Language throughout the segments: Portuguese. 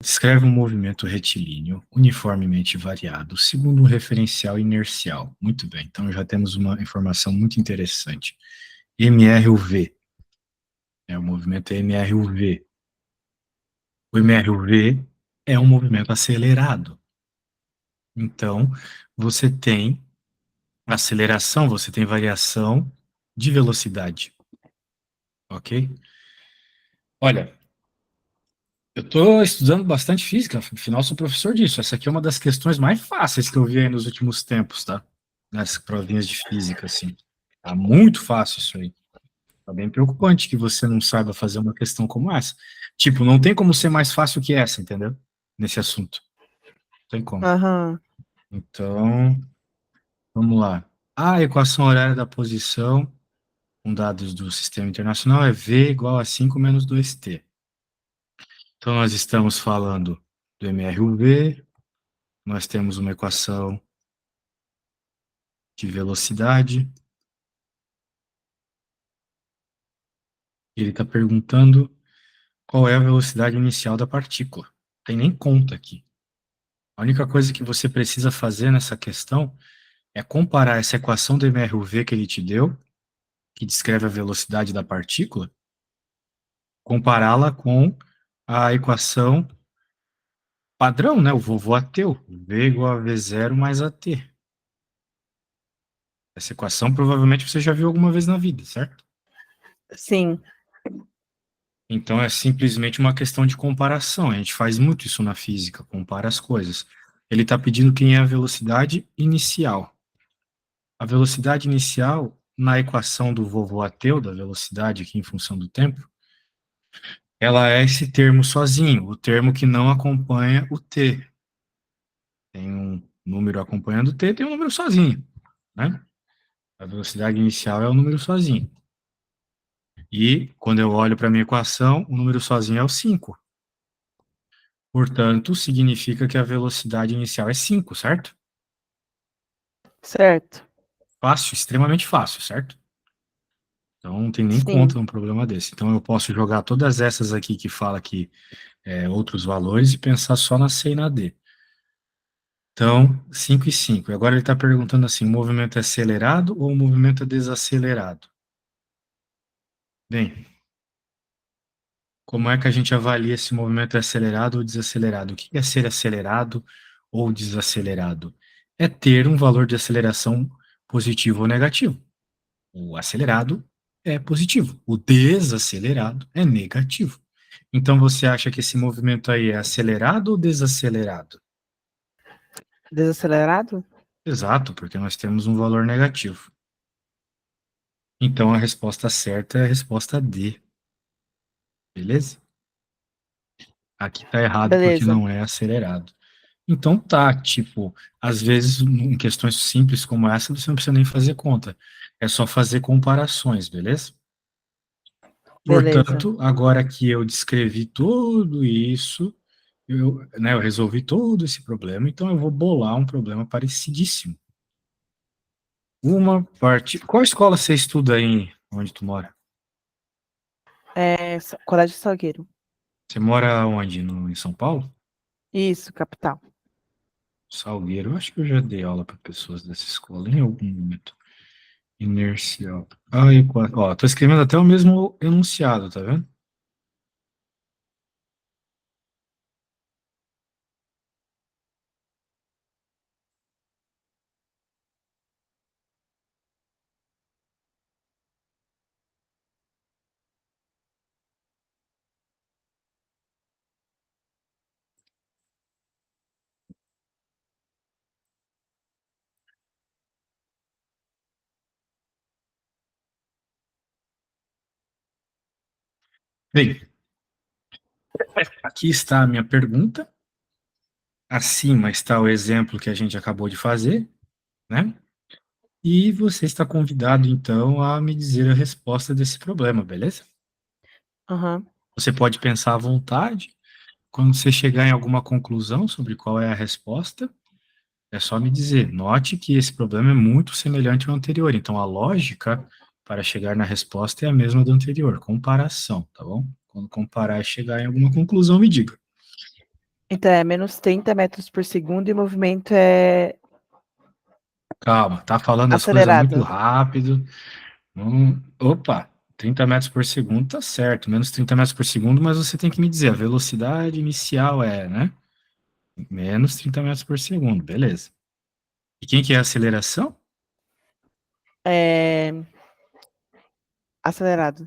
Descreve um movimento retilíneo uniformemente variado, segundo um referencial inercial. Muito bem, então já temos uma informação muito interessante. MRUV, o movimento é MRUV. O MRUV é um movimento acelerado. Então, você tem aceleração, você tem variação de velocidade. Ok? Olha, eu estou estudando bastante física, afinal sou professor disso. Essa aqui é uma das questões mais fáceis que eu vi aí nos últimos tempos, tá? Nas provinhas de física, assim. Tá muito fácil isso aí. Tá bem preocupante que você não saiba fazer uma questão como essa. Tipo, não tem como ser mais fácil que essa, entendeu? Nesse assunto. Não tem como. Aham. Então, vamos lá. A equação horária da posição, com dados do sistema internacional, é V igual a 5 menos 2T. Então, nós estamos falando do MRUV, nós temos uma equação de velocidade. Ele está perguntando qual é a velocidade inicial da partícula. Não tem nem conta aqui. A única coisa que você precisa fazer nessa questão é comparar essa equação do MRUV que ele te deu, que descreve a velocidade da partícula, compará-la com a equação padrão, né, o vovô Ateu, V igual a V0 mais AT. Essa equação provavelmente você já viu alguma vez na vida, certo? Sim, Então é simplesmente uma questão de comparação. A gente faz muito isso na física, compara as coisas. Ele está pedindo quem é a velocidade inicial. A velocidade inicial, na equação do vovô Ateu, da velocidade aqui em função do tempo, ela é esse termo sozinho, o termo que não acompanha o t. Tem um número acompanhando o t, tem um número sozinho, né? A velocidade inicial é o número sozinho. E, quando eu olho para a minha equação, o número sozinho é o 5. Portanto, significa que a velocidade inicial é 5, certo? certo. Fácil, extremamente fácil, certo? Então, não tem nem Sim, conta um problema desse. Então, eu posso jogar todas essas aqui que fala que outros valores e pensar só na C e na D. Então, 5 e 5. Agora ele está perguntando assim, o movimento é acelerado ou o movimento é desacelerado? Bem, como é que a gente avalia se o movimento é acelerado ou desacelerado? O que é ser acelerado ou desacelerado? É ter um valor de aceleração positivo ou negativo. O acelerado é positivo, o desacelerado é negativo. Então você acha que esse movimento aí é acelerado ou desacelerado? desacelerado? Exato, porque nós temos um valor negativo. Então a resposta certa é a resposta D, beleza? Aqui tá errado porque Beleza, não é acelerado. Então tá, tipo, às vezes em questões simples como essa você não precisa nem fazer conta. É só fazer comparações, beleza? beleza. Portanto, agora que eu descrevi tudo isso, eu resolvi todo esse problema, então eu vou bolar um problema parecidíssimo. Uma parte. Qual escola você estuda aí onde tu mora? Colégio Salgueiro. Você mora onde? Em São Paulo? Isso, capital. Salgueiro. Eu acho que eu já dei aula para pessoas dessa escola em algum momento. Inercial. Ó, tô escrevendo até o mesmo enunciado, tá vendo? Bem, aqui está a minha pergunta. Acima está o exemplo que a gente acabou de fazer, né? E você está convidado, então, a me dizer a resposta desse problema, beleza? Aham. Você pode pensar à vontade. Quando você chegar em alguma conclusão sobre qual é a resposta, é só me dizer. Note que esse problema é muito semelhante ao anterior, então a lógica para chegar na resposta é a mesma do anterior, comparação, tá bom? Quando comparar e chegar em alguma conclusão, me diga. Então é menos 30 metros por segundo e o movimento é Calma, tá falando as coisas muito acelerado. rápido. Opa, 30 metros por segundo tá certo, menos 30 metros por segundo, mas você tem que me dizer, a velocidade inicial é, né? Menos 30 metros por segundo, beleza. E quem que é a aceleração? É acelerado.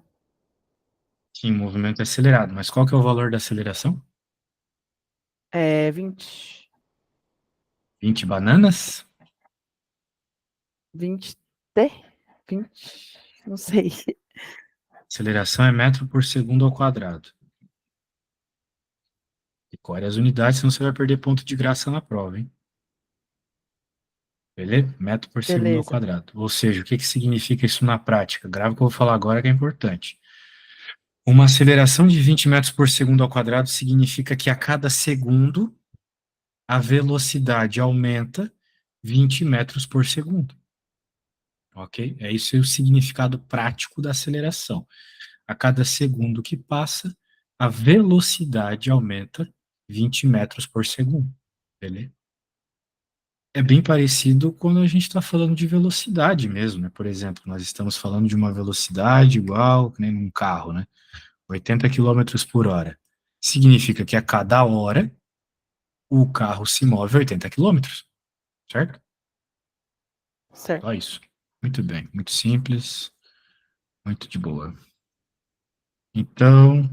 Sim, o movimento é acelerado, mas qual que é o valor da aceleração? É 20, 20 bananas? 20 T? 20, não sei. Aceleração é metro por segundo ao quadrado. Decore as unidades, senão você vai perder ponto de graça na prova, hein? Beleza? Metro por segundo ao Beleza. quadrado. Ou seja, o que que significa isso na prática? Grave o que eu vou falar agora que é importante. Uma aceleração de 20 metros por segundo ao quadrado significa que a cada segundo a velocidade aumenta 20 metros por segundo. Ok? É isso o significado prático da aceleração. A cada segundo que passa, a velocidade aumenta 20 metros por segundo. Beleza? É bem parecido quando a gente está falando de velocidade mesmo, né? Por exemplo, nós estamos falando de uma velocidade igual, que nem num carro, né? 80 quilômetros por hora. Significa que a cada hora o carro se move 80 quilômetros, certo? Só Certo. isso. Muito bem, muito simples, muito de boa. Então,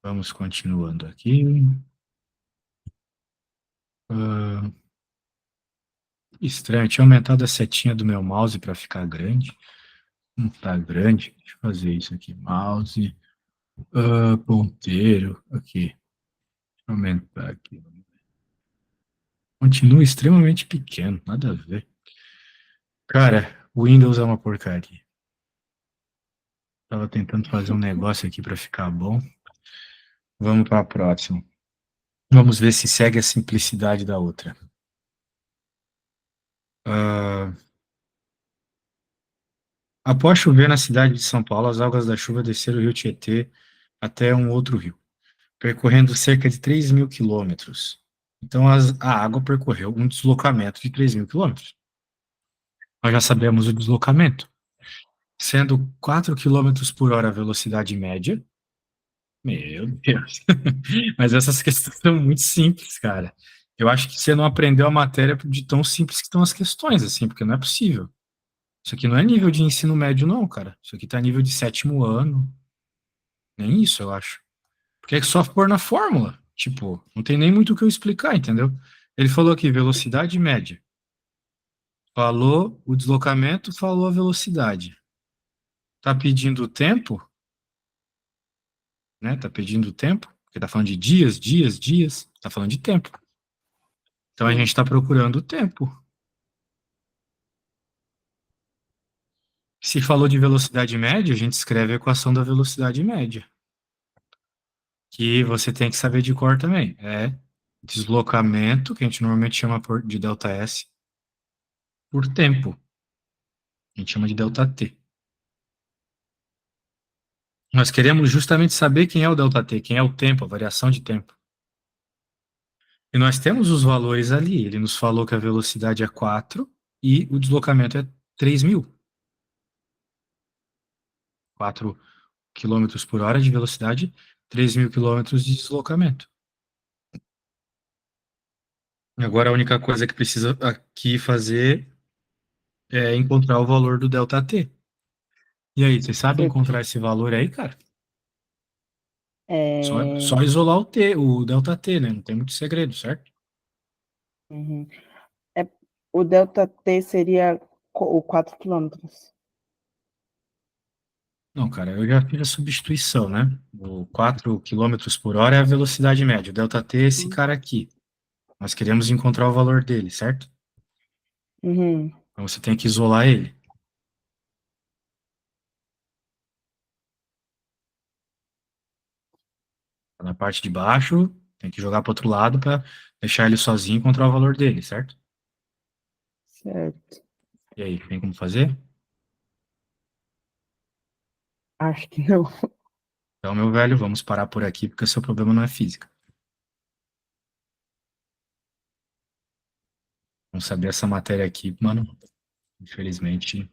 vamos continuando aqui. Ah, estranho, eu tinha aumentado a setinha do meu mouse para ficar grande. Não tá grande. Deixa eu fazer isso aqui. Mouse, ponteiro, aqui. Deixa eu aumentar aqui. Continua extremamente pequeno, nada a ver. Cara, o Windows é uma porcaria. Tava tentando fazer um negócio aqui para ficar bom. Vamos para a próxima. Vamos ver se segue a simplicidade da outra. Ah, após chover na cidade de São Paulo, as águas da chuva desceram o rio Tietê até um outro rio, percorrendo cerca de 3.000 quilômetros. Então, a água percorreu um deslocamento de 3.000 quilômetros. Nós já sabemos o deslocamento, sendo 4 quilômetros por hora a velocidade média. Meu Deus. Mas essas questões são muito simples, cara. Eu acho que você não aprendeu a matéria de tão simples que estão as questões, assim, porque não é possível. Isso aqui não é nível de ensino médio, não, cara. Isso aqui tá nível de sétimo ano. Nem isso, eu acho. Porque é só pôr na fórmula. Tipo, não tem nem muito o que eu explicar, entendeu? Ele falou aqui, velocidade média. Falou o deslocamento, falou a velocidade. Tá pedindo o tempo, né? Tá pedindo o tempo, porque tá falando de dias, dias, dias. Tá falando de tempo. Então a gente Sim. está procurando o tempo. Se falou de velocidade média, a gente escreve a equação da velocidade média, que você tem que saber de cor também. É deslocamento, que a gente normalmente chama de delta S, por tempo. A gente chama de delta T. Nós queremos justamente saber quem é o delta T, quem é o tempo, a variação de tempo. E nós temos os valores ali. Ele nos falou que a velocidade é 4 e o deslocamento é 3.000. 4 quilômetros por hora de velocidade, 3.000 quilômetros de deslocamento. Agora a única coisa que precisa aqui fazer é encontrar o valor do delta T. E aí, você sabe Certo. encontrar esse valor aí, cara? Só É, isolar o T, o delta T, né? Não tem muito segredo, certo? uhum. É, o delta T seria o 4 quilômetros. Não, cara, eu já fiz a substituição, né? O 4 quilômetros por hora é a velocidade média. O delta T é esse cara aqui. Nós queremos encontrar o valor dele, certo? Uhum. Então você tem que isolar ele. Tá na parte de baixo, tem que jogar para outro lado para deixar ele sozinho e encontrar o valor dele, certo? Certo. E aí, tem como fazer? Acho que não. Então, meu velho, vamos parar por aqui porque o seu problema não é física. Não saber essa matéria aqui, mano, infelizmente,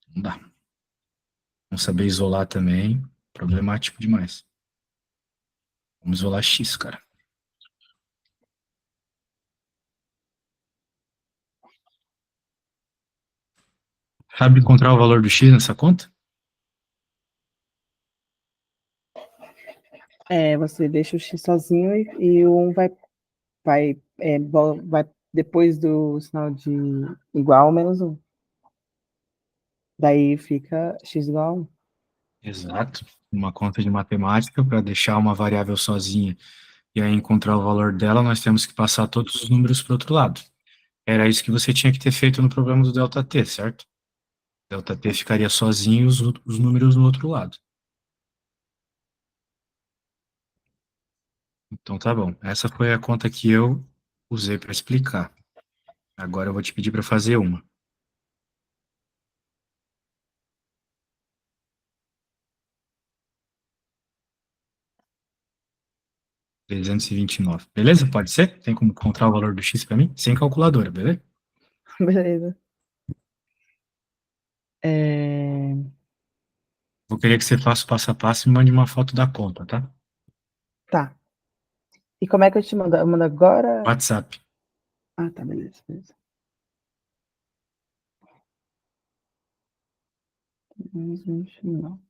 não dá. Não saber isolar também, problemático demais. Vamos isolar X, cara. Sabe encontrar o valor do X nessa conta? Você deixa o X sozinho e o 1 vai depois do sinal de igual menos 1. Daí fica X igual a 1. Exato. Uma conta de matemática, para deixar uma variável sozinha e aí encontrar o valor dela, nós temos que passar todos os números para o outro lado. Era isso que você tinha que ter feito no problema do ΔT, certo? ΔT ficaria sozinho e os números no outro lado. Então tá bom. Essa foi a conta que eu usei para explicar. Agora eu vou te pedir para fazer uma. 329. Beleza? Pode ser? Tem como encontrar o valor do X para mim? Sem calculadora, beleza? Beleza. É, Vou querer que você faça o passo a passo e me mande uma foto da conta, tá? Tá. E como é que eu te mando? Eu mando agora? WhatsApp. Ah, tá, beleza. Menos 29.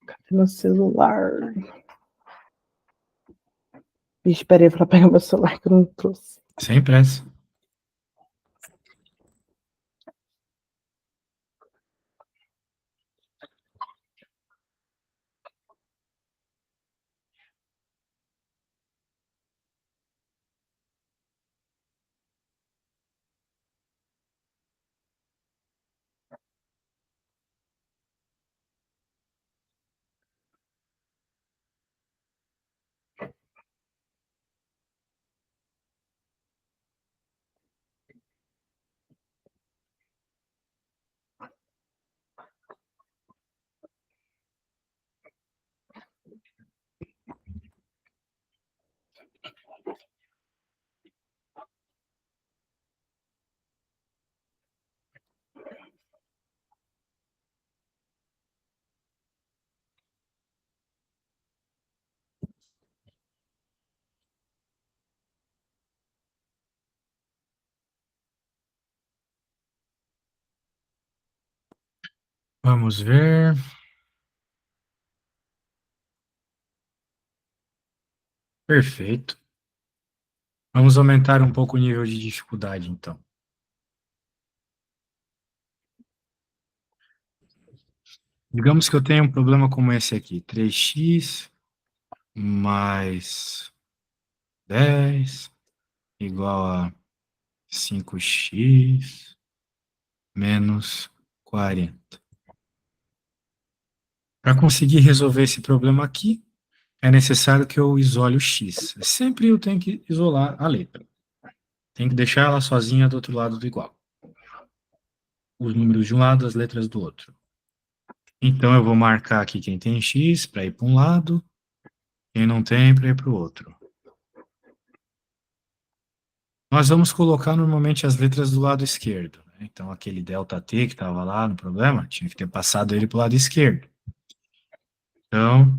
Cadê meu celular? Vixe, peraí pra pegar meu celular que eu não trouxe. Sem pressa. Vamos ver. Perfeito. Vamos aumentar um pouco o nível de dificuldade, então. Digamos que eu tenho um problema como esse aqui. 3x mais 10 igual a 5x menos 40. Para conseguir resolver esse problema aqui, é necessário que eu isole o x. Sempre eu tenho que isolar a letra. Tem que deixar ela sozinha do outro lado do igual. Os números de um lado, as letras do outro. Então, eu vou marcar aqui quem tem x para ir para um lado, quem não tem para ir para o outro. Nós vamos colocar normalmente as letras do lado esquerdo. Né? Então, aquele ΔT que estava lá no problema, tinha que ter passado ele para o lado esquerdo. Então,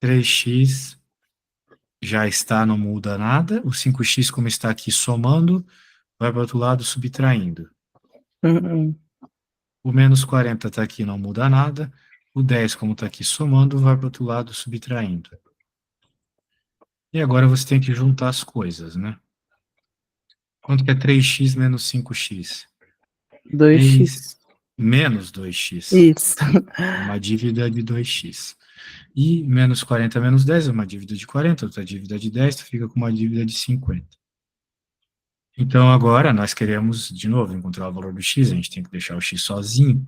3x já está, não muda nada. O 5x, como está aqui somando, vai para o outro lado subtraindo. O menos 40 está aqui, não muda nada. O 10, como está aqui somando, vai para o outro lado subtraindo. E agora você tem que juntar as coisas, né? Quanto que é 3x menos 5x? 3 2x. menos 2x. Isso. É uma dívida de 2x. E menos 40 menos 10 é uma dívida de 40, outra dívida de 10, tu fica com uma dívida de 50. Então, agora, nós queremos, de novo, encontrar o valor do x, a gente tem que deixar o x sozinho.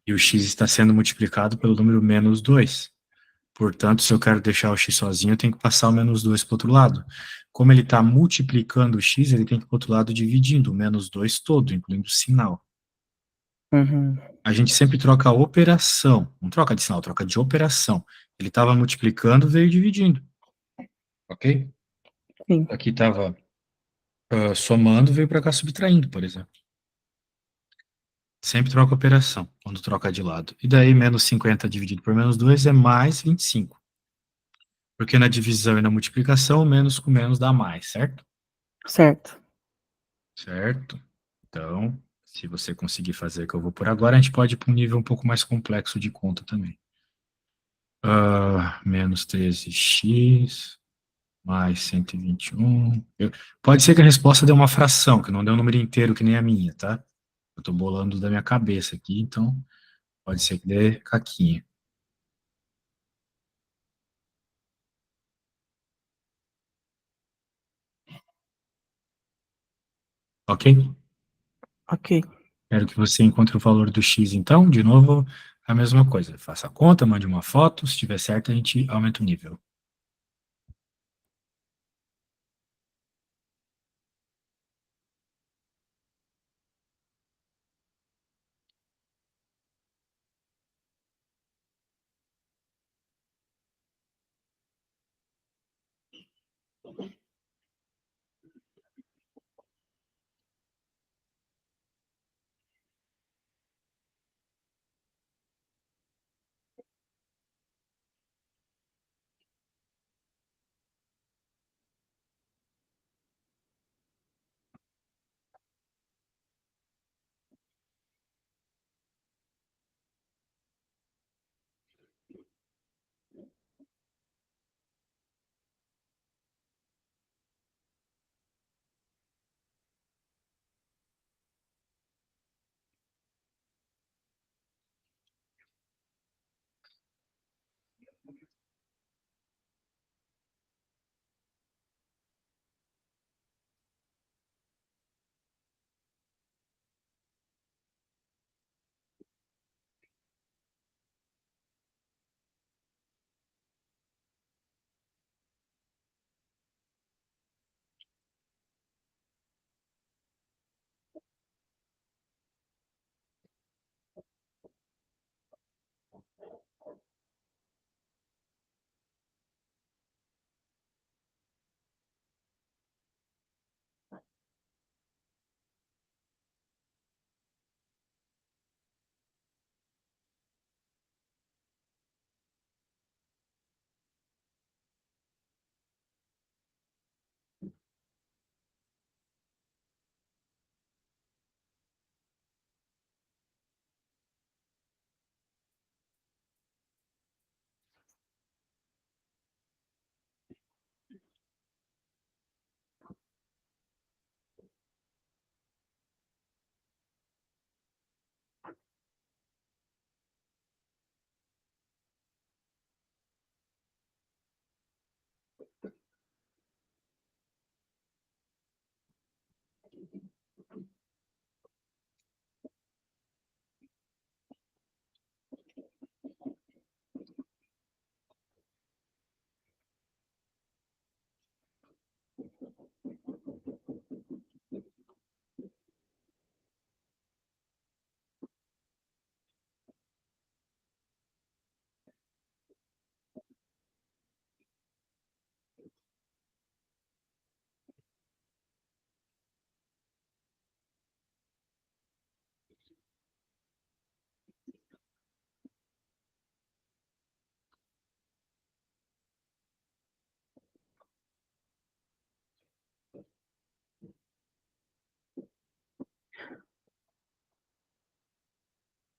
E o x está sendo multiplicado pelo número menos 2. Portanto, se eu quero deixar o x sozinho, eu tenho que passar o menos 2 para o outro lado. Como ele está multiplicando o x, ele tem que ir para o outro lado dividindo o menos 2 todo, incluindo o sinal. Uhum. A gente sempre troca a operação, não troca de sinal, troca de operação. Ele estava multiplicando, veio dividindo. Ok? Sim. Aqui estava somando, veio para cá subtraindo, por exemplo. Sempre troca a operação, quando troca de lado. E daí, menos 50 dividido por menos 2 é mais 25. Porque na divisão e na multiplicação, menos com menos dá mais, certo? Certo. Certo? Então, se você conseguir fazer o que eu vou por agora, a gente pode ir para um nível um pouco mais complexo de conta também. Menos 13x mais 121. Pode ser que a resposta dê uma fração, que não dê um número inteiro que nem a minha, tá? Eu estou bolando da minha cabeça aqui, então pode ser que dê caquinha. Ok? Ok. Quero que você encontre o valor do x, então. De novo, a mesma coisa. Faça a conta, mande uma foto. Se estiver certo, a gente aumenta o nível.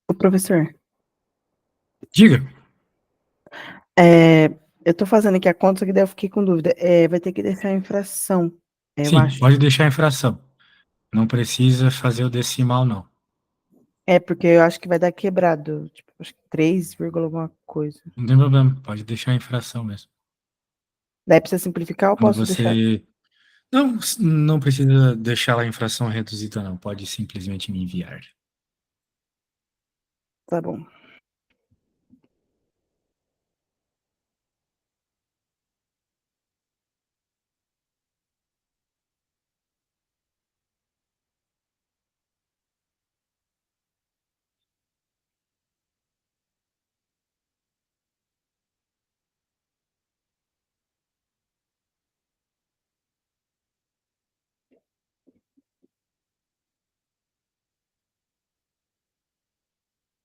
O professor, Diga. eu tô fazendo aqui a conta, só que daí eu fiquei com dúvida. Vai ter que deixar a infração, eu Sim, acho. pode deixar em fração. Não precisa fazer o decimal, não. É, porque eu acho que vai dar quebrado. Tipo, acho que 3, alguma coisa. Não tem problema, pode deixar a infração mesmo. Daí precisa simplificar ou Quando posso deixar? você. Não, não precisa deixar a infração reduzida, não. Pode simplesmente me enviar. Tá bom.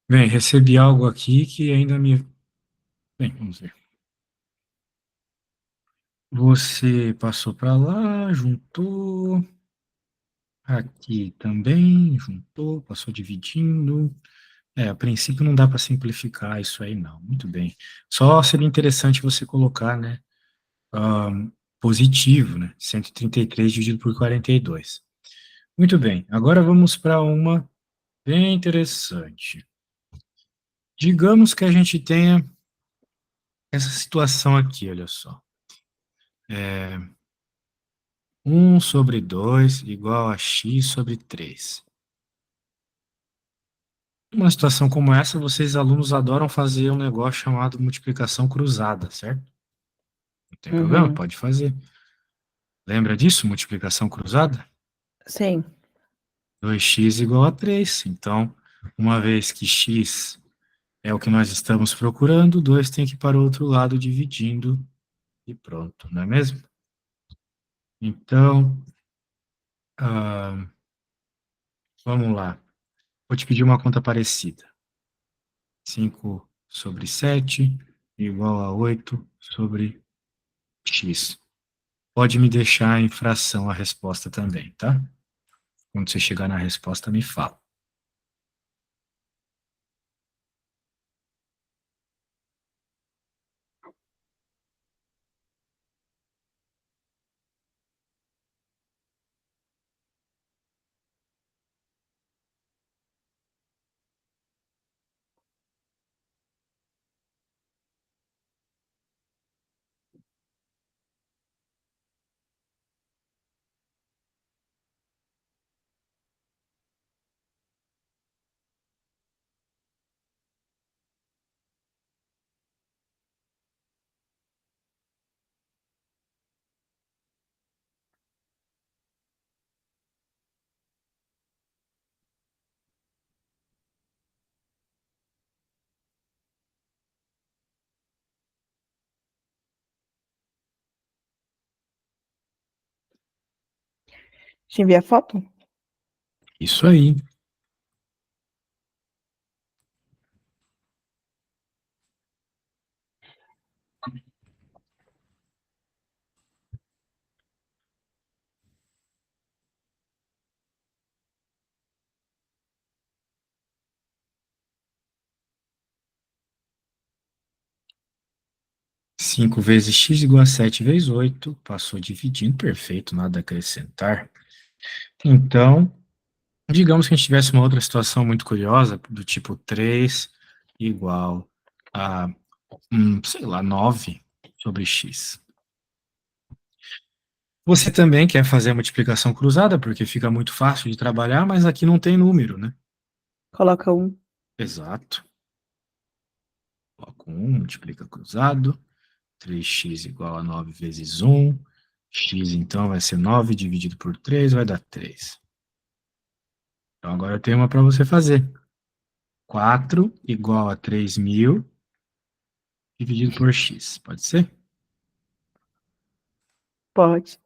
Bem, recebi algo aqui que ainda me. Bem, vamos ver. Você passou para lá, juntou. Aqui também, juntou, passou dividindo. A princípio não dá para simplificar isso aí, não. Muito bem. Só seria interessante você colocar, né, positivo, né? 133 dividido por 42. Muito bem. Agora vamos para uma bem interessante. Digamos que a gente tenha essa situação aqui, olha só. É 1 sobre 2 igual a x sobre 3. Numa situação como essa, vocês alunos adoram fazer um negócio chamado multiplicação cruzada, certo? Não tem problema, Uhum. pode fazer. Lembra disso, multiplicação cruzada? Sim. 2x igual a 3. Então, uma vez que x é o que nós estamos procurando, 2 tem que ir para o outro lado dividindo e pronto, não é mesmo? Então, ah, vamos lá. Vou te pedir uma conta parecida. 5 sobre 7 igual a 8 sobre x. Pode me deixar em fração a resposta também, tá? Quando você chegar na resposta, me fala. Te enviar foto? Isso aí. 5 vezes x igual a 7 vezes 8. Passou dividindo, perfeito, nada a acrescentar. Então, digamos que a gente tivesse uma outra situação muito curiosa, do tipo 3 igual a, sei lá, 9 sobre x. Você também quer fazer a multiplicação cruzada, porque fica muito fácil de trabalhar, mas aqui não tem número, né? Coloca um. Exato. Coloca 1, multiplica cruzado. 3x igual a 9 vezes 1. X, então, vai ser 9 dividido por 3, vai dar 3. Então, agora eu tenho uma para você fazer. 4 igual a 3.000 dividido por x. Pode ser? Pode.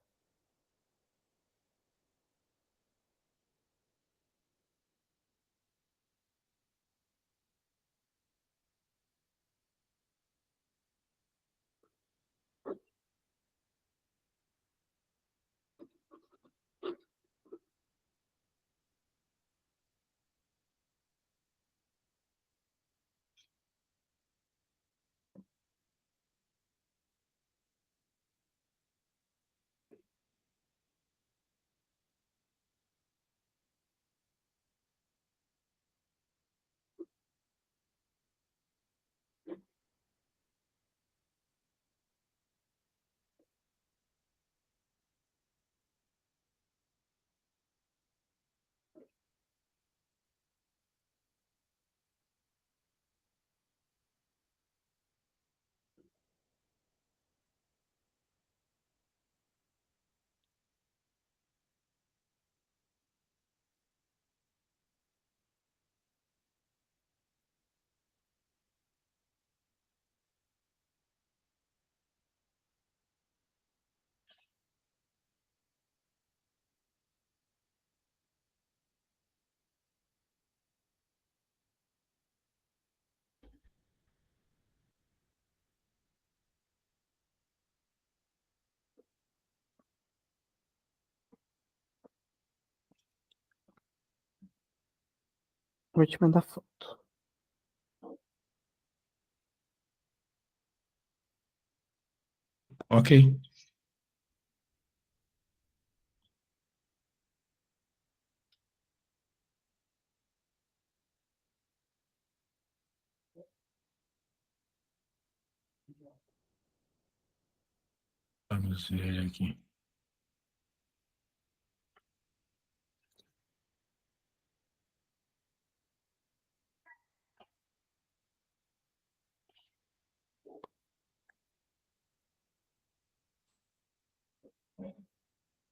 Vou te mandar foto. Ok. Vamos ver aqui.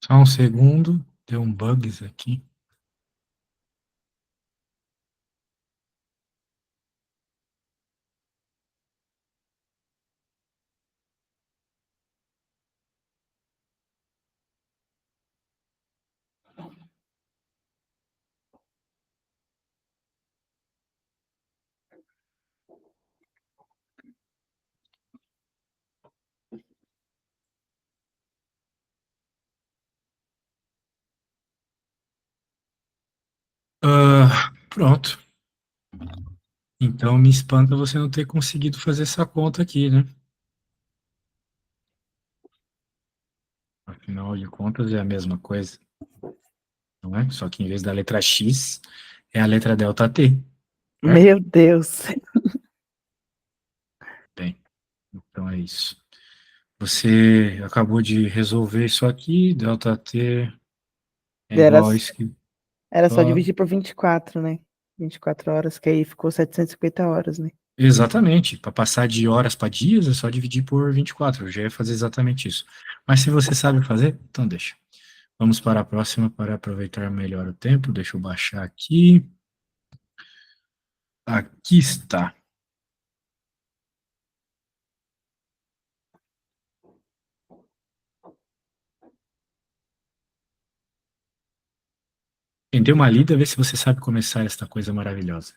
Só um segundo. Deu um bugs aqui. Pronto. Então me espanta você não ter conseguido fazer essa conta aqui, né? Afinal de contas é a mesma coisa, não é? Só que em vez da letra X é a letra delta T, certo? Meu Deus. Bem, então é isso. Você acabou de resolver isso aqui, delta T é Era, igual a isso aqui. era só Só... dividir por 24, né? 24 horas, que aí ficou 750 horas, né? Exatamente. Para passar de horas para dias é só dividir por 24. Eu já ia fazer exatamente isso. Mas se você sabe fazer, então deixa. Vamos para a próxima para aproveitar melhor o tempo. Deixa eu baixar aqui. Aqui está. Dê uma lida, vê se você sabe começar esta coisa maravilhosa.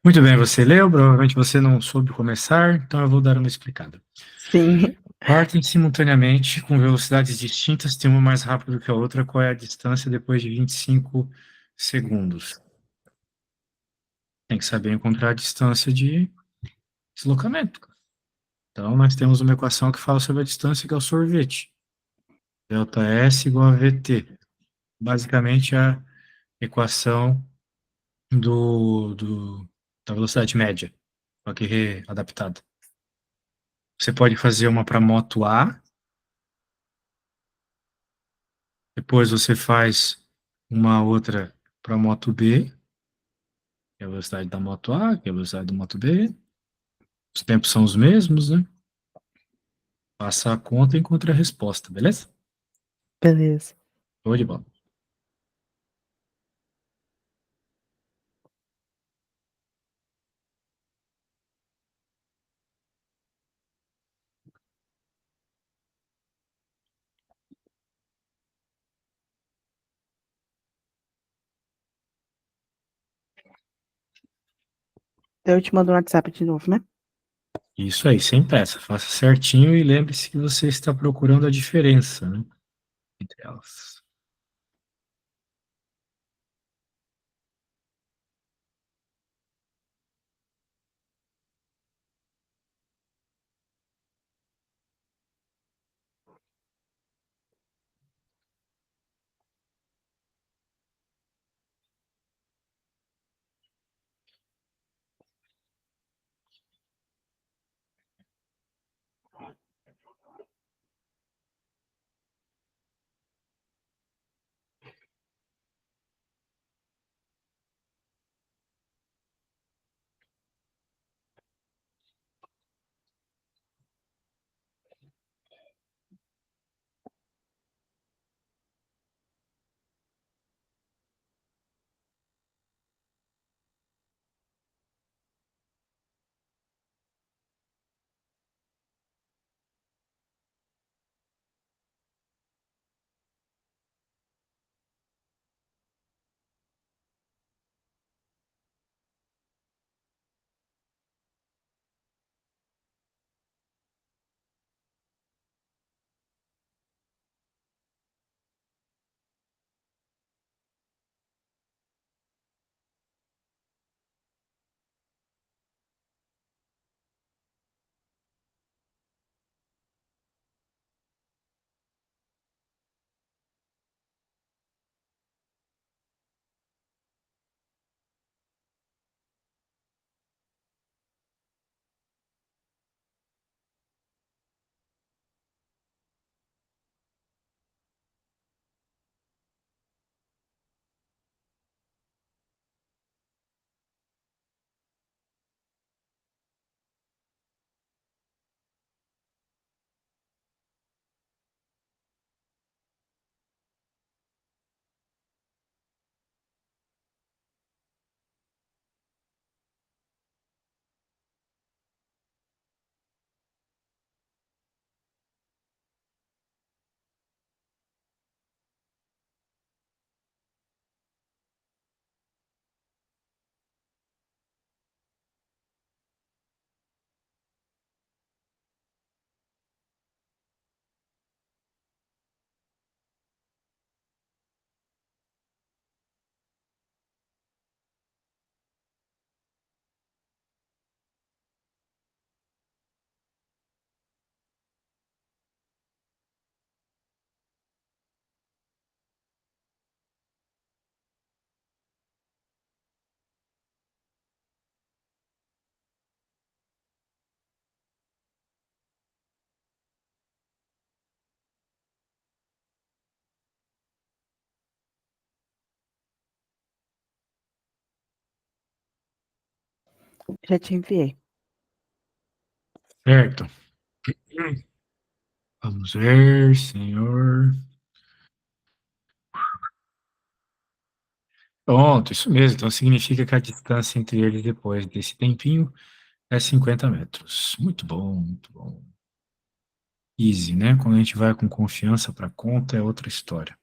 Muito bem, você leu, provavelmente você não soube começar, então eu vou dar uma explicada. Sim. Partem simultaneamente com velocidades distintas, tem uma mais rápida que a outra. Qual é a distância depois de 25 segundos? Tem que saber encontrar a distância de deslocamento. Então, nós temos uma equação que fala sobre a distância, que é o sorvete. Delta S igual a VT. Basicamente, a equação da velocidade média, só que readaptada. Você pode fazer uma para moto A, depois você faz uma outra para moto B, que é a velocidade da moto A, que é a velocidade da moto B. Os tempos são os mesmos, né? Passa a conta e encontra a resposta, beleza? Beleza. Show de bola. Então eu te mando no WhatsApp de novo, né? Isso aí, sem pressa. Faça certinho e lembre-se que você está procurando a diferença, né, entre elas. Já te enviei. Certo. Vamos ver, senhor. Pronto, isso mesmo. Então significa que a distância entre eles depois desse tempinho é 50 metros. Muito bom, muito bom. Easy, né? Quando a gente vai com confiança para conta, é outra história.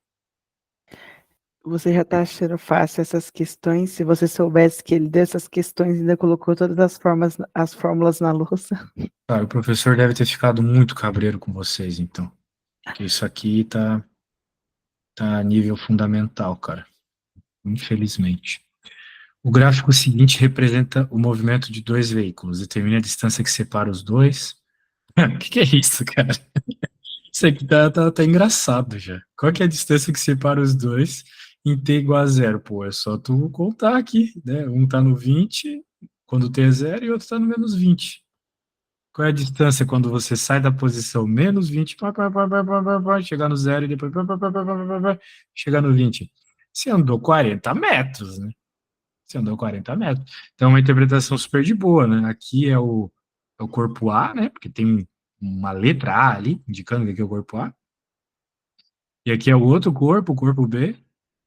Você já tá achando fácil essas questões? Se você soubesse que ele dessas questões ainda colocou todas as fórmulas na louça. Cara, o professor deve ter ficado muito cabreiro com vocês, então. Porque isso aqui tá a nível fundamental, cara. Infelizmente. O gráfico seguinte representa o movimento de dois veículos. Determina a distância que separa os dois. O que é isso, cara? Isso aqui tá engraçado já. Qual que é a distância que separa os dois em t igual a zero? Pô, é só tu contar aqui, né? Um tá no 20 quando t é zero, e outro tá no menos 20. Qual é a distância quando você sai da posição menos 20, chegar no zero e depois chegar no 20? Você andou 40 metros, né? Você andou 40 metros. Então, é uma interpretação super de boa, né? Aqui é o corpo A, né? Porque tem uma letra A ali, indicando que aqui é o corpo A. E aqui é o outro corpo, o corpo B.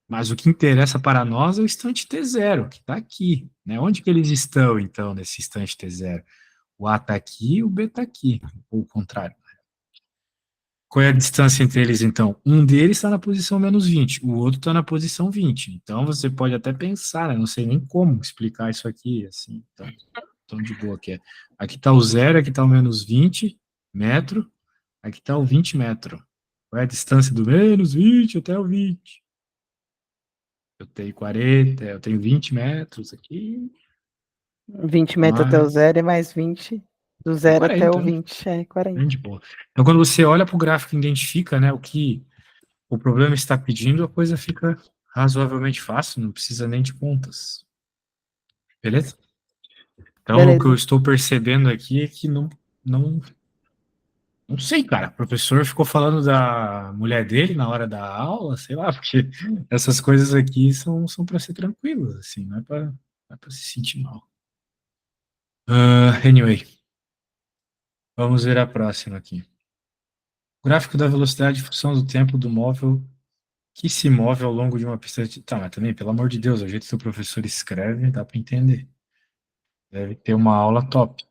Mas o que interessa para nós é o instante T0, que está aqui, né? Onde que eles estão, então, nesse instante T0? O A está aqui e o B está aqui, ou o contrário. Qual é a distância entre eles, então? Um deles está na posição menos 20, o outro está na posição 20. Então, você pode até pensar, né? Não sei nem como explicar isso aqui, assim, tão de boa que é. Aqui está o zero, aqui está o menos 20 metro, aqui está o 20 metro. Qual é a distância do menos 20 até o 20? Eu tenho 40, eu tenho 20 metros aqui, 20 metros até o mais zero é mais 20. Do é zero até o 40, né? 20 é Bem 40. de boa. Então, quando você olha para o gráfico e identifica, né, o que o problema está pedindo, a coisa fica razoavelmente fácil, não precisa nem de contas. Beleza? Então, o que eu Beleza. estou percebendo aqui é que não, não sei, cara. O professor ficou falando da mulher dele na hora da aula, sei lá, porque essas coisas aqui são para ser tranquilas, assim, não é para se sentir mal. Anyway, vamos ver a próxima aqui. Gráfico da velocidade em função do tempo do móvel que se move ao longo de uma pista de... Tá, mas também, pelo amor de Deus, o jeito que o professor escreve, dá para entender. Deve ter uma aula top.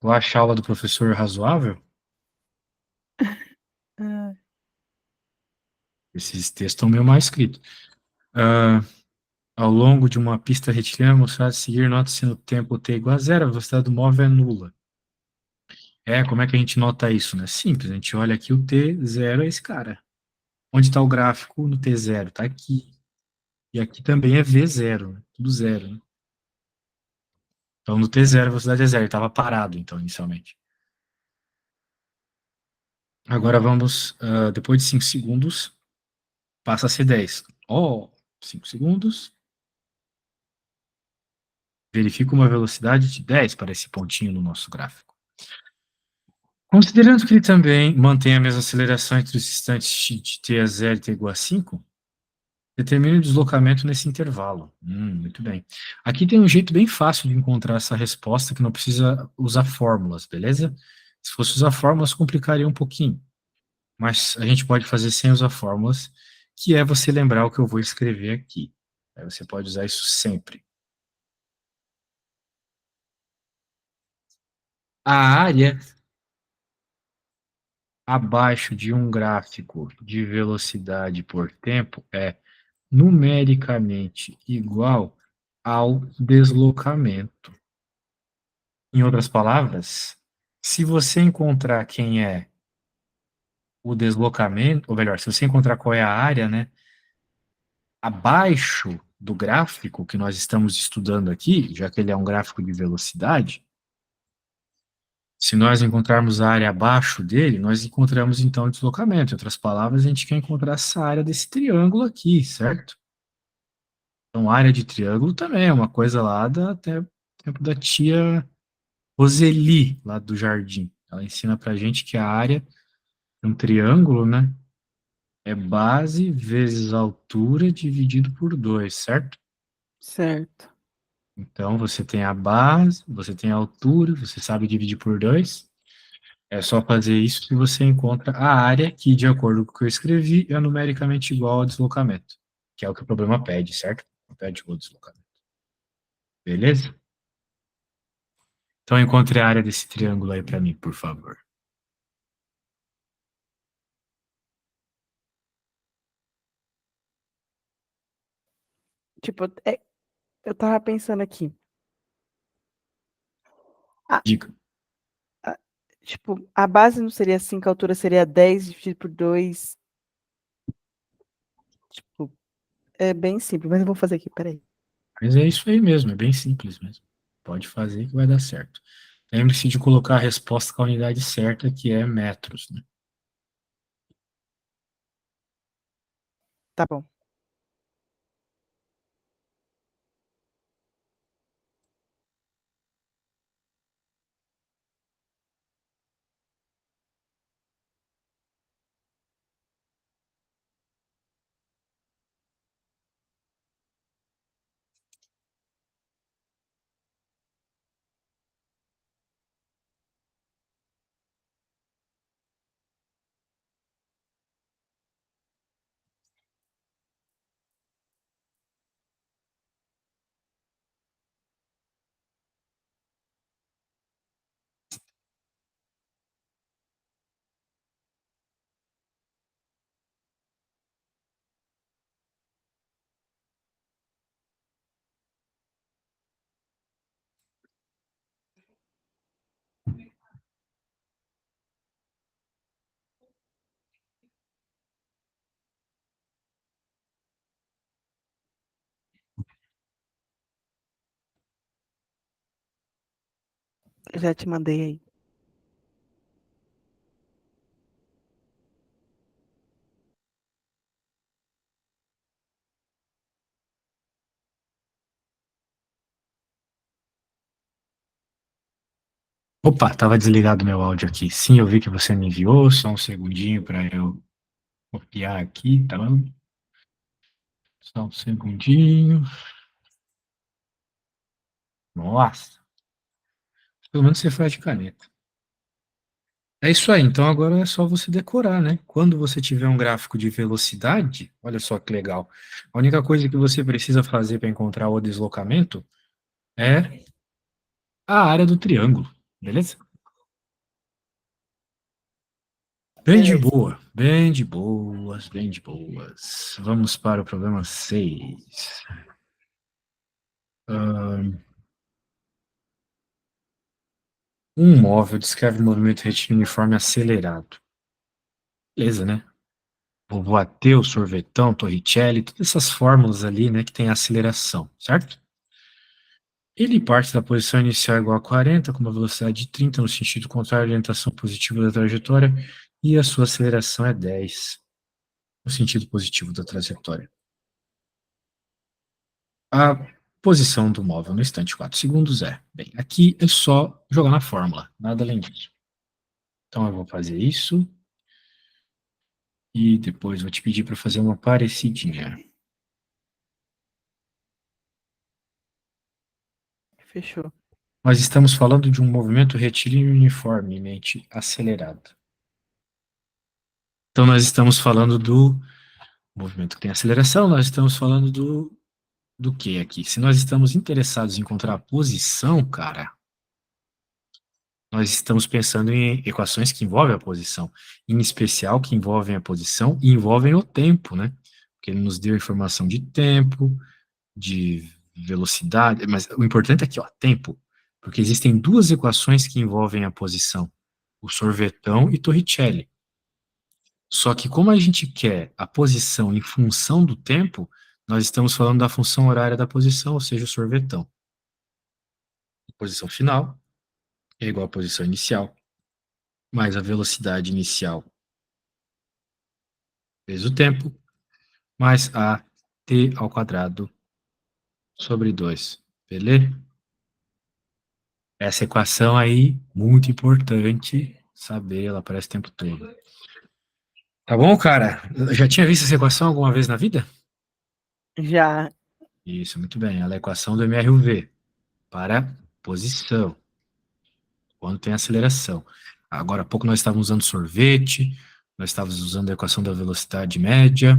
Tu acha a aula do professor razoável? Ah, Esses textos estão meio mal escritos. Ah, ao longo de uma pista retilínea, mostrado a seguir, nota-se no tempo t igual a zero, a velocidade do móvel é nula. Como é que a gente nota isso, né? Simples, a gente olha aqui o t0 é esse cara. Onde está o gráfico no t0? Está aqui. E aqui também é v0, né? Tudo zero, né? Então no t0 a velocidade é zero, ele estava parado, então, inicialmente. Agora vamos, depois de 5 segundos, passa a ser 10. 5 segundos. Verifica uma velocidade de 10 para esse pontinho no nosso gráfico. Considerando que ele também mantém a mesma aceleração entre os instantes de t a 0 e t igual a 5, determine o deslocamento nesse intervalo. Muito bem. Aqui tem um jeito bem fácil de encontrar essa resposta, que não precisa usar fórmulas, beleza? Se fosse usar fórmulas, complicaria um pouquinho. Mas a gente pode fazer sem usar fórmulas, que é você lembrar o que eu vou escrever aqui. Aí você pode usar isso sempre. A área abaixo de um gráfico de velocidade por tempo é numericamente igual ao deslocamento. Em outras palavras, se você encontrar quem é o deslocamento, ou melhor, se você encontrar qual é a área, né, abaixo do gráfico que nós estamos estudando aqui, já que ele é um gráfico de velocidade, se nós encontrarmos a área abaixo dele, nós encontramos então o deslocamento. Em outras palavras, a gente quer encontrar essa área desse triângulo aqui, certo? Então, área de triângulo também é uma coisa lá até tempo da tia Roseli, lá do jardim. Ela ensina pra gente que a área de um triângulo, né, é base vezes altura dividido por 2, certo? certo. Então, você tem a base, você tem a altura, você sabe dividir por 2. É só fazer isso que você encontra a área que, de acordo com o que eu escrevi, é numericamente igual ao deslocamento, que é o que o problema pede, certo? Pede o deslocamento. Beleza? Então, encontre a área desse triângulo aí para mim, por favor. Tipo, eu tava pensando aqui. A, Dica. tipo, a base não seria 5, a altura seria 10 dividido por 2. Tipo, é bem simples, mas eu vou fazer aqui, peraí. Mas é isso aí mesmo, é bem simples mesmo. Pode fazer que vai dar certo. Lembre-se de colocar a resposta com a unidade certa, que é metros, né? Tá bom. Eu já te mandei aí. Opa, estava desligado meu áudio aqui. Sim, eu vi que você me enviou, só um segundinho para eu copiar aqui, tá bom? Só um segundinho. Nossa, pelo menos você faz de caneta. É isso aí, então agora é só você decorar, né? Quando você tiver um gráfico de velocidade, olha só que legal. A única coisa que você precisa fazer para encontrar o deslocamento é a área do triângulo, beleza? Bem de Beleza. boa, bem de boas, bem de boas. Vamos para o problema 6. Um móvel descreve o movimento retilíneo uniforme acelerado. Beleza, né? Voateus, sorvetão, Torricelli, todas essas fórmulas ali, né, que tem aceleração, certo? Ele parte da posição inicial igual a 40, com uma velocidade de 30 no sentido contrário à orientação positiva da trajetória, e a sua aceleração é 10 no sentido positivo da trajetória. A posição do móvel no instante 4 segundos é, bem, aqui é só jogar na fórmula, nada além disso. Então eu vou fazer isso, e depois vou te pedir para fazer uma parecidinha. Fechou. Nós estamos falando de um movimento retilíneo uniformemente acelerado. Então, nós estamos falando do movimento que tem aceleração, nós estamos falando do que aqui? Se nós estamos interessados em encontrar a posição, cara, nós estamos pensando em equações que envolvem a posição, em especial que envolvem a posição e envolvem o tempo, né? Porque ele nos deu informação de tempo, de velocidade, mas o importante é aqui, ó, tempo, porque existem duas equações que envolvem a posição, o sorvetão e Torricelli. Só que como a gente quer a posição em função do tempo, nós estamos falando da função horária da posição, ou seja, o sorvetão. A posição final é igual à posição inicial, mais a velocidade inicial vezes o tempo, mais a t ao quadrado sobre 2. Beleza? Essa equação aí, muito importante saber, ela aparece o tempo todo. Tá bom, cara? Já tinha visto essa equação alguma vez na vida? Já. Isso, muito bem. Ela é a equação do MRUV. para posição, quando tem aceleração. Agora há pouco nós estávamos usando sorvete, nós estávamos usando a equação da velocidade média.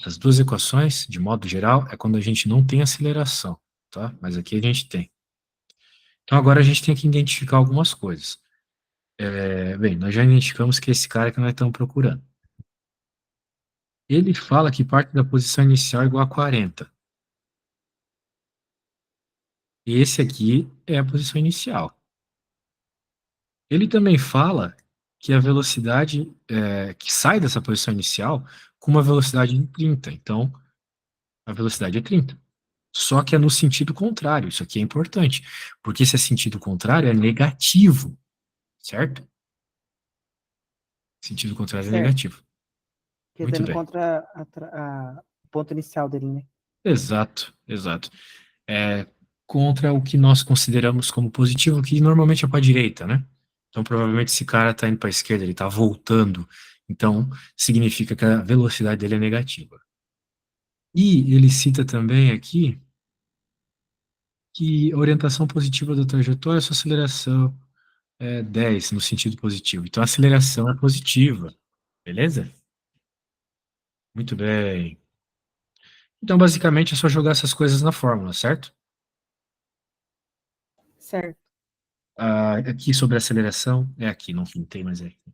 As duas equações, de modo geral, é quando a gente não tem aceleração, tá? Mas aqui a gente tem. Então agora a gente tem que identificar algumas coisas. Bem, nós já identificamos que esse cara que nós estamos procurando. Ele fala que parte da posição inicial é igual a 40. E esse aqui é a posição inicial. Ele também fala que a velocidade que sai dessa posição inicial com uma velocidade de 30. Então, a velocidade é 30. Só que é no sentido contrário. Isso aqui é importante, porque esse sentido contrário é negativo, certo? Sentido contrário é Certo. negativo. Que Muito dando bem. contra o ponto inicial dele, né? Exato, exato. Contra o que nós consideramos como positivo, que normalmente é para a direita, né? Então, provavelmente, esse cara está indo para a esquerda, ele está voltando. Então, significa que a velocidade dele é negativa. E ele cita também aqui que a orientação positiva da trajetória é sua aceleração é 10, no sentido positivo. Então, a aceleração é positiva, beleza? Muito bem. Então, basicamente, é só jogar essas coisas na fórmula, certo? Certo. Aqui sobre aceleração, é aqui, não tem, mas é aqui.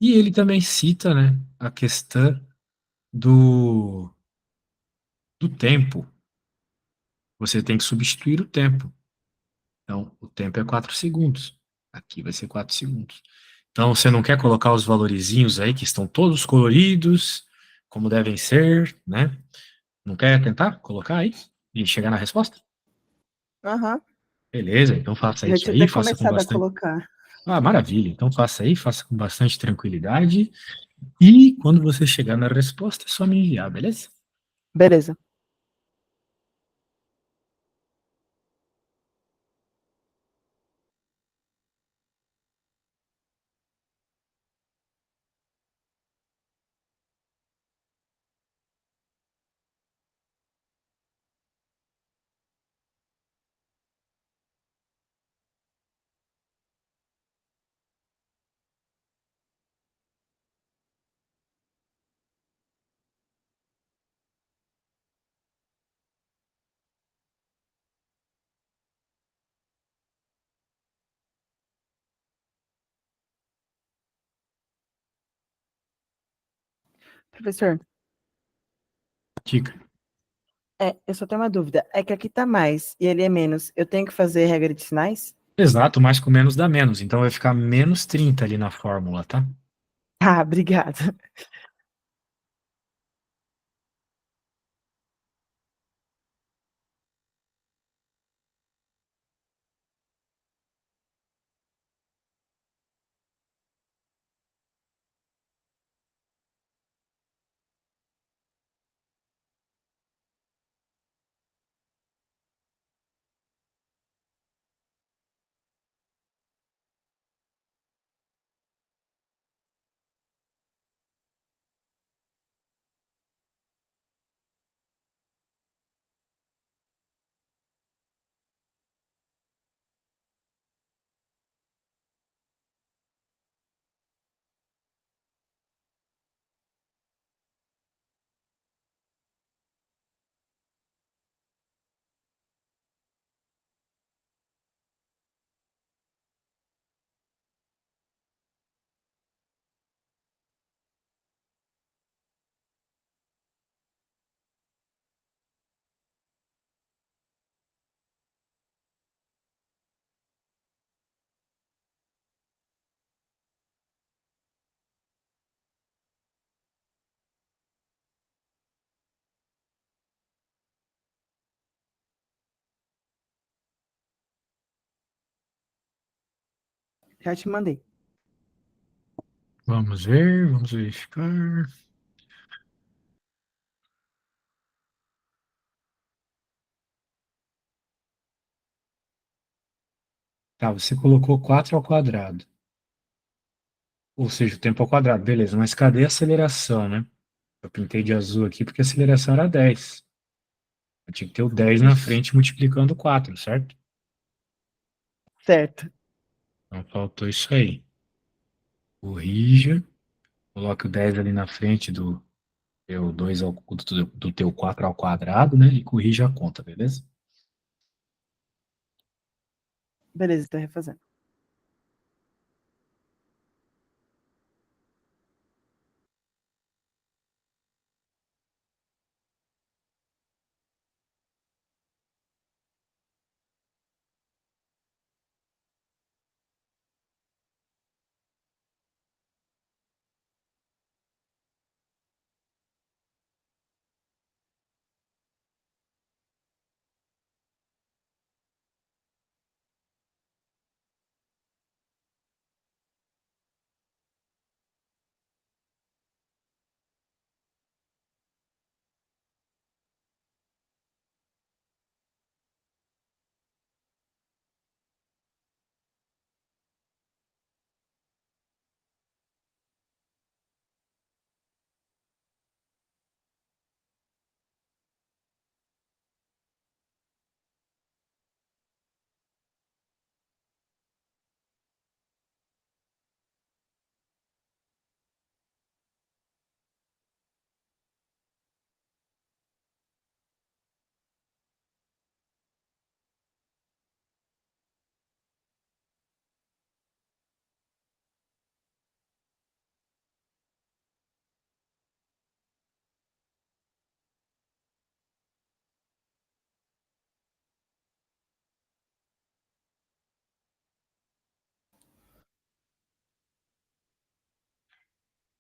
E ele também cita, né, a questão do tempo. Você tem que substituir o tempo. Então, o tempo é 4 segundos. Aqui vai ser 4 segundos. Então, você não quer colocar os valorizinhos aí, que estão todos coloridos, como devem ser, né? Não quer tentar colocar aí e chegar na resposta? Aham. Beleza, então faça Já isso tinha aí, até faça com começado a bastante. colocar. Ah, maravilha. Então faça aí, faça com bastante tranquilidade. E quando você chegar na resposta, é só me enviar, beleza? Beleza. Professor, Dica. eu só tenho uma dúvida. É que aqui tá mais e ele é menos. Eu tenho que fazer regra de sinais? Exato, mais com menos dá menos. Então vai ficar menos 30 ali na fórmula, tá? Ah, obrigada. Já te mandei. Vamos ver, vamos verificar. Tá, você colocou 4 ao quadrado. Ou seja, o tempo ao quadrado, beleza. Mas cadê a aceleração, né? Eu pintei de azul aqui porque a aceleração era 10. Eu tinha que ter o 10 na frente multiplicando 4, certo? Certo. Então faltou isso aí. Corrija, coloque o 10 ali na frente do teu 2 do teu 4 ao quadrado, né? E corrija a conta, beleza? Beleza, tá refazendo.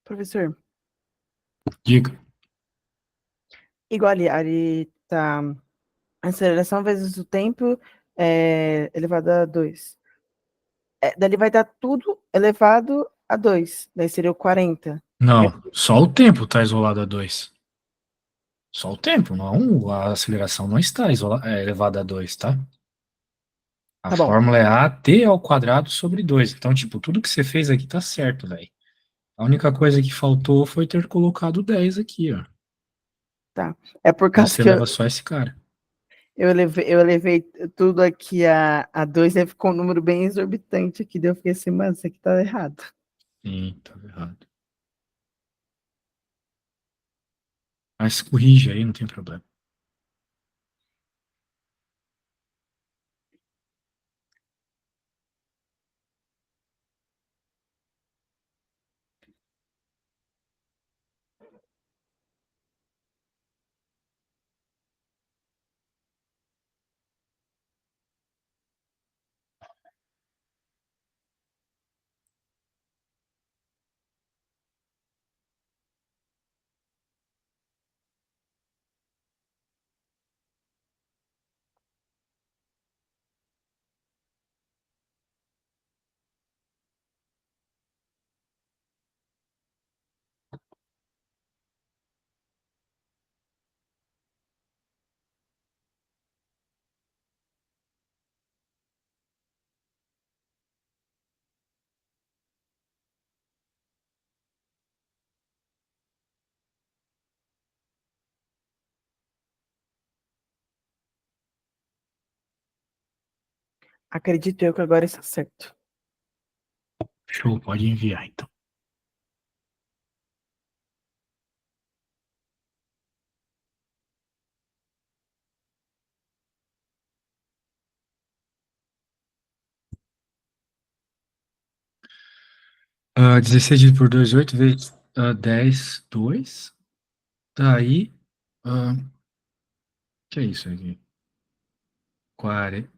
Professor, Diga. igual ali tá a aceleração vezes o tempo elevado a 2. Dali vai dar tudo elevado a 2. Daí seria o 40. É, Não, só o tempo está isolado a 2. Só o tempo, não, a aceleração não está elevada a 2, tá? A tá bom, fórmula é AT ao quadrado sobre 2. Então, tipo, tudo que você fez aqui tá certo, velho. A única coisa que faltou foi ter colocado 10 aqui, ó. tá. É por Então causa você que leva só esse cara. eu elevei tudo aqui a 2, aí ficou um número bem exorbitante aqui. Daí eu fiquei assim, mano, isso aqui tá errado. Sim, tá errado. Mas corrige aí, não tem problema. Acredito eu que agora está certo. Show, pode enviar, então. Ah, 16 dividido por 2, 8 vezes 10, 2. Daí, ah, que é isso aqui? 40,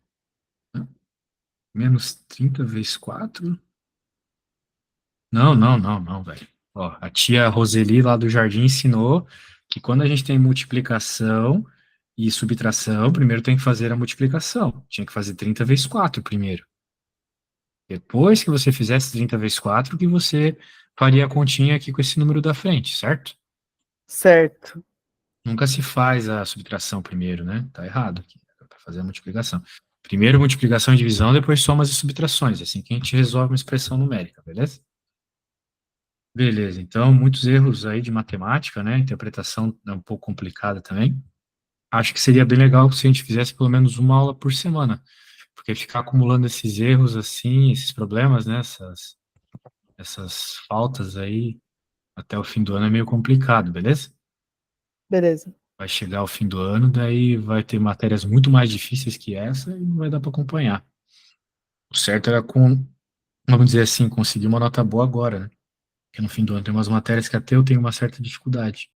menos 30 vezes 4? Não, não, não, não, velho. Ó, a tia Roseli lá do Jardim ensinou que quando a gente tem multiplicação e subtração, primeiro tem que fazer a multiplicação. Tinha que fazer 30 vezes 4 primeiro. Depois que você fizesse 30 vezes 4, que você faria a continha aqui com esse número da frente, certo? Certo. Nunca se faz a subtração primeiro, né? Tá errado aqui. É para fazer a multiplicação. Primeiro multiplicação e divisão, depois somas e subtrações. É assim que a gente resolve uma expressão numérica, beleza? Beleza, então muitos erros aí de matemática, né? Interpretação é um pouco complicada também. Acho que seria bem legal se a gente fizesse pelo menos uma aula por semana, Porque ficar acumulando esses erros assim, esses problemas, né? Essas faltas aí até o fim do ano é meio complicado, beleza? Beleza. Vai chegar o fim do ano, daí vai ter matérias muito mais difíceis que essa e não vai dar para acompanhar. O certo era vamos dizer assim, conseguir uma nota boa agora, né? Porque no fim do ano tem umas matérias que até eu tenho uma certa dificuldade.